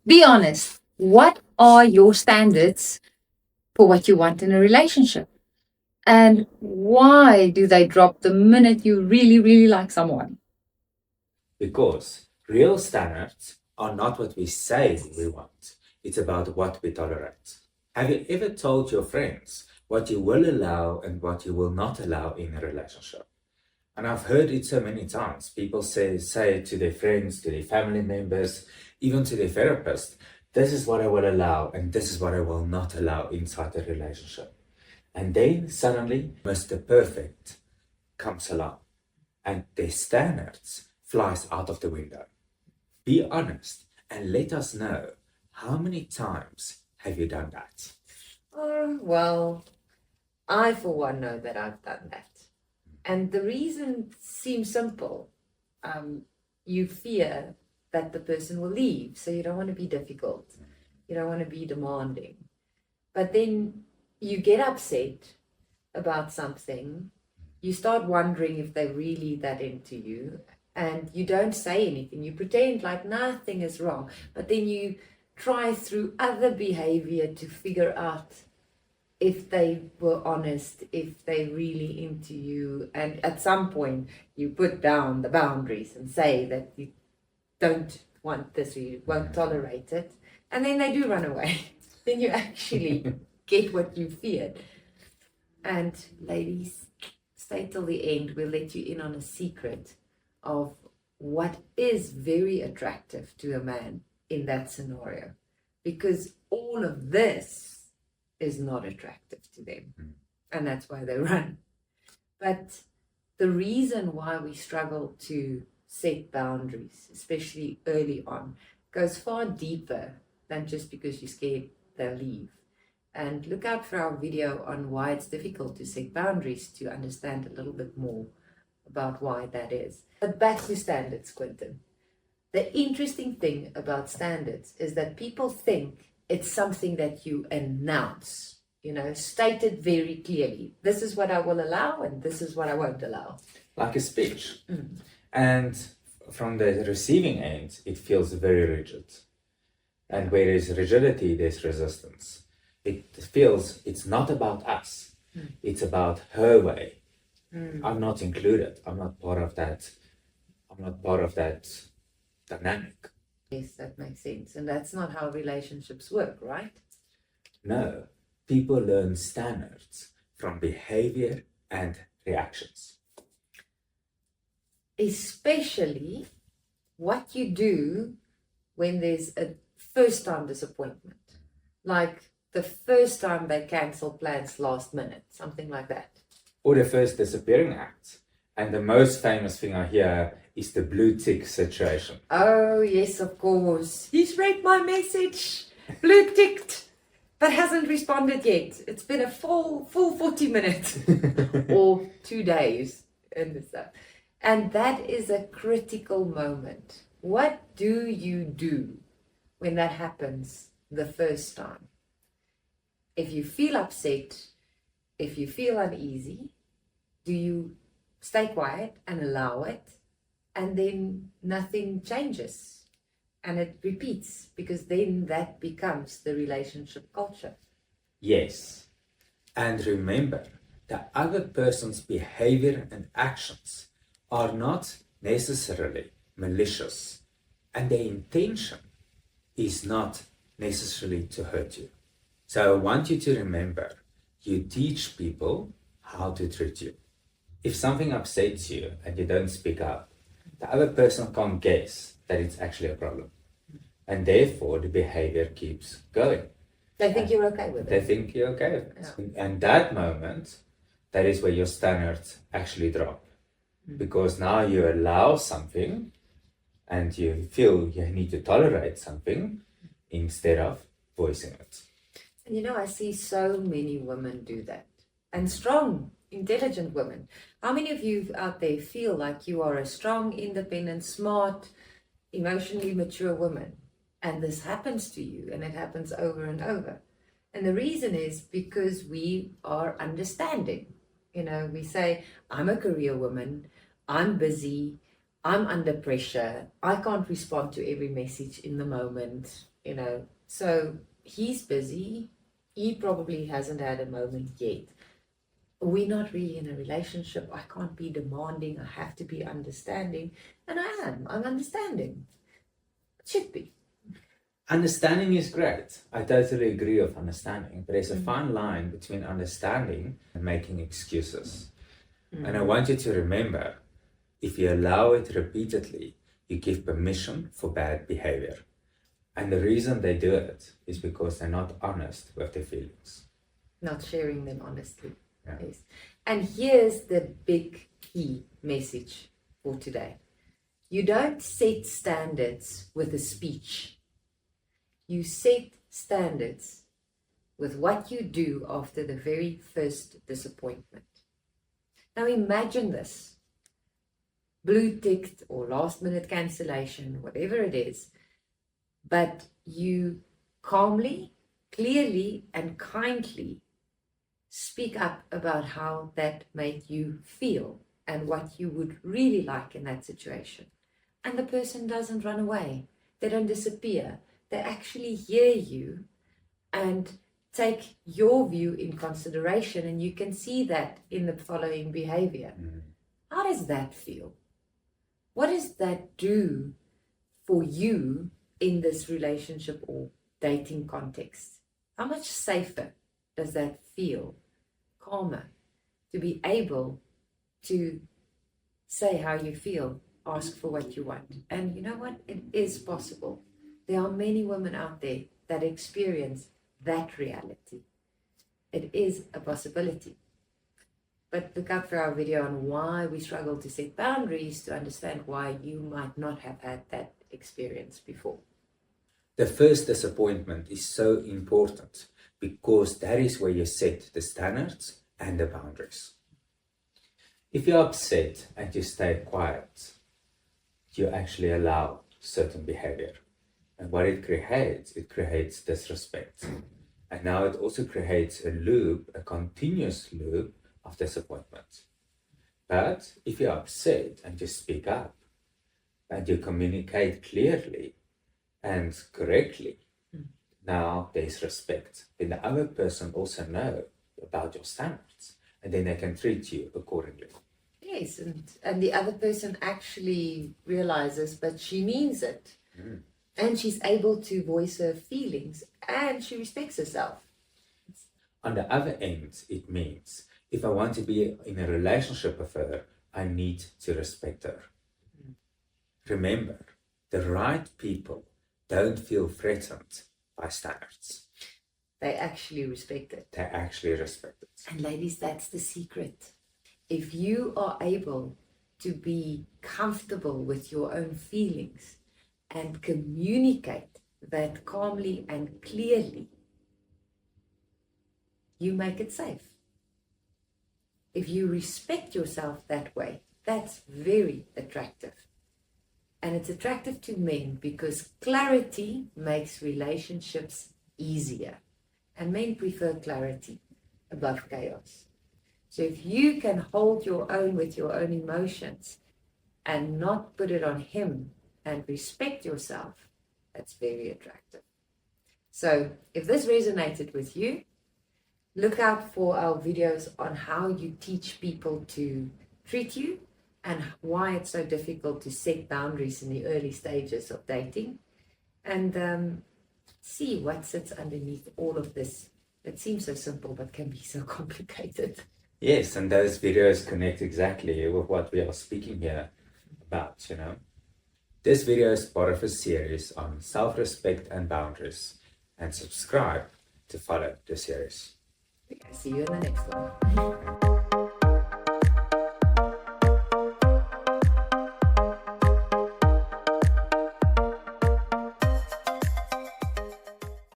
Be honest. What are your standards for what you want in a relationship? And why do they drop the minute you really, really like someone? Because real standards are not what we say we want, it's about what we tolerate. Have you ever told your friends what you will allow and what you will not allow in a relationship? And I've heard it so many times. People say to their friends, to their family members, even to their therapist, this is what I will allow and this is what I will not allow inside the relationship. And then suddenly Mr. Perfect comes along and their standards flies out of the window. Be honest and let us know, how many times have you done that? Well, I for one know that I've done that. And the reason seems simple. You fear that the person will leave, so you don't want to be difficult. You don't want to be demanding. But then you get upset about something. You start wondering if they're really that into you, and you don't say anything. You pretend like nothing is wrong, but then you try through other behavior to figure out if they were honest, if they're really into you. And at some point, you put down the boundaries and say that you don't want this or you won't tolerate it. And then they do run away. Then you actually get what you feared. And ladies, stay till the end. We'll let you in on a secret of what is very attractive to a man in that scenario. Because all of this is not attractive to them. And that's why they run. But the reason why we struggle to set boundaries, especially early on, goes far deeper than just because you're scared they'll leave. And look out for our video on why it's difficult to set boundaries to understand a little bit more about why that is. But back to standards, Quentin. The interesting thing about standards is that people think it's something that you announce, stated very clearly. This is what I will allow and this is what I won't allow. Like a speech. And from the receiving end, it feels very rigid. And where there's rigidity, there's resistance. It feels it's not about us. It's about her way. I'm not included. I'm not part of that. I'm not part of that dynamic. Yes, that makes sense. And that's not how relationships work, right? No. People learn standards from behavior and reactions. Especially what you do when there's a first-time disappointment. Like the first time they cancel plans last minute, something like that. Or the first disappearing act. And the most famous thing I hear is the blue tick situation. Oh, yes, of course. He's read my message, blue ticked, but hasn't responded yet. It's been a full 40 minutes or 2 days and stuff. And that is a critical moment. What do you do when that happens the first time? If you feel upset, if you feel uneasy, do you stay quiet and allow it, and then nothing changes and it repeats, because then that becomes the relationship culture? Yes. And remember, the other person's behavior and actions are not necessarily malicious, and their intention is not necessarily to hurt you. So I want you to remember, you teach people how to treat you. If something upsets you and you don't speak up, the other person can't guess that it's actually a problem. And therefore, the behavior keeps going. They think you're okay with it. They think you're okay with it. Yeah. And that moment, that is where your standards actually drop. Because now you allow something and you feel you need to tolerate something instead of voicing it. And I see so many women do that. And strong, intelligent women. How many of you out there feel like you are a strong, independent, smart, emotionally mature woman? And this happens to you, and it happens over and over. And the reason is because we are understanding. We say, I'm a career woman, I'm busy, I'm under pressure, I can't respond to every message in the moment. So he's busy. He probably hasn't had a moment yet. We're not really in a relationship. I can't be demanding. I have to be understanding. And I am. I'm understanding. It should be. Understanding is great. I totally agree with understanding, but there's a fine line between understanding and making excuses. And I want you to remember, if you allow it repeatedly, you give permission for bad behavior. And the reason they do it is because they're not honest with their feelings. Not sharing them honestly. Yeah. Yes. And here's the big key message for today. You don't set standards with a speech. You set standards with what you do after the very first disappointment. Now imagine this. Blue ticked or last minute cancellation, whatever it is, but you calmly, clearly, and kindly speak up about how that made you feel and what you would really like in that situation. And the person doesn't run away. They don't disappear. They actually hear you and take your view in consideration. And you can see that in the following behavior. How does that feel? What does that do for you in this relationship or dating context? How much safer does that feel? Calmer, to be able to say how you feel, ask for what you want. And you know what? It is possible. There are many women out there that experience that reality. It is a possibility. But look out for our video on why we struggle to set boundaries to understand why you might not have had that experience before. The first disappointment is so important because that is where you set the standards and the boundaries. If you're upset and you stay quiet, you actually allow certain behavior. And what it creates disrespect. And now it also creates a loop, a continuous loop of disappointment. But if you're upset and you speak up and you communicate clearly and correctly, now there's respect. Then the other person also knows about your standards and then they can treat you accordingly. Yes, and the other person actually realizes, but she means it. And she's able to voice her feelings and she respects herself. On the other end, it means if I want to be in a relationship with her, I need to respect her. Remember, the right people don't feel threatened by standards. They actually respect it. They actually respect it. And ladies, that's the secret. If you are able to be comfortable with your own feelings and communicate that calmly and clearly, you make it safe. If you respect yourself that way, that's very attractive. And it's attractive to men because clarity makes relationships easier. And men prefer clarity above chaos. So if you can hold your own with your own emotions and not put it on him and respect yourself, that's very attractive. So if this resonated with you, look out for our videos on how you teach people to treat you and why it's so difficult to set boundaries in the early stages of dating, and see what sits underneath all of this. It seems so simple but can be so complicated. Yes, and those videos connect exactly with what we are speaking here about, This video is part of a series on self-respect and boundaries, and subscribe to follow the series. Okay, see you in the next one.